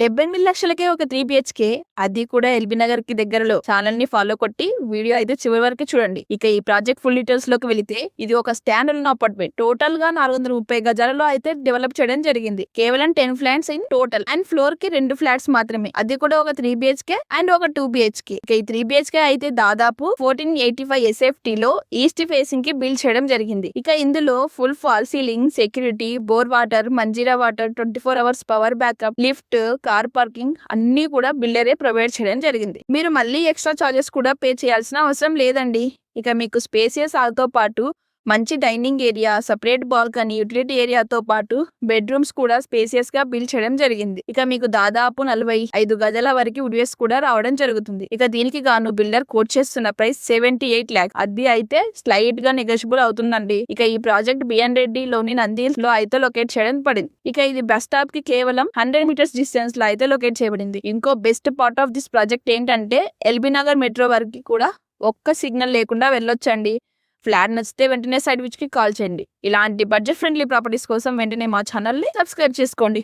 78 లక్షలకే ఒక 3 బిహెచ్కే, అది కూడా ఎల్బీ నగర్ కి దగ్గరలో. ఛానల్ ని ఫాలో కొట్టి వీడియో అయితే చివరి వరకు చూడండి. ఇక ఈ ప్రాజెక్ట్ ఫుల్ డీటెయిల్స్ లోకి వెళితే, ఇది ఒక స్టాండ్ అలోన్ అపార్ట్మెంట్. టోటల్ గా 430 గజాలలో అయితే డెవలప్ చేయడం జరిగింది. కేవలం 10 flats in total and floor కి 2 ఫ్లాట్స్ మాత్రమే. అది కూడా ఒక 3 బిహెచ్కే అండ్ ఒక 2 బిహెచ్కే. ఇక ఈ 3 బిహెచ్కే అయితే దాదాపు 1485 ఎస్ఎఫ్టీ లో ఈస్ట్ ఫేసింగ్ కి బిల్డ్ చేయడం జరిగింది. ఇక ఇందులో full fall ceiling, security, bore water, Manjira water, 24 hours power backup, lift, car parking అన్ని కూడా బిల్డరే ప్రొవైడ్ చేయడం జరిగింది. మీరు మళ్ళీ ఎక్స్ట్రా చార్జెస్ కూడా పే చేయాల్సిన అవసరం లేదండి. ఇక మీకు స్పేసియస్ హాల్ తో పాటు మంచి dining area, separate balcony, utility ఏరియాతో పాటు బెడ్రూమ్స్ కూడా స్పేసియస్ గా బిల్డ్ చేయడం జరిగింది. ఇక మీకు దాదాపు 45 గజాల వరకు వుడ్వేస్ కూడా రావడం జరుగుతుంది. ఇక దీనికి గాను బిల్డర్ కోట్ చేస్తున్న ప్రైస్ 78 lakhs. అది అయితే స్లైట్ గా నెగోషియబుల్ అవుతుందండి. ఇక ఈ ప్రాజెక్ట్ బిఎన్ రెడ్డి లోని నందిల్ లో అయితే లొకేట్ చేయడం పడింది. ఇక ఇది బస్ స్టాప్ కి కేవలం 100 meters డిస్టెన్స్ లో అయితే లొకేట్ చేయబడింది. ఇంకో best part of this project ఏంటంటే, ఎల్బీ నగర్ మెట్రో వరకు కూడా ఒక్క సిగ్నల్ లేకుండా వెళ్ళొచ్చండి. ఫ్లాట్ నచ్చితే వెంటనే సైట్ విచ్ కి కాల్ చేయండి. ఇలాంటి బడ్జెట్ ఫ్రెండ్లీ ప్రాపర్టీస్ కోసం వెంటనే మా ఛానల్ ని సబ్స్క్రైబ్ చేసుకోండి.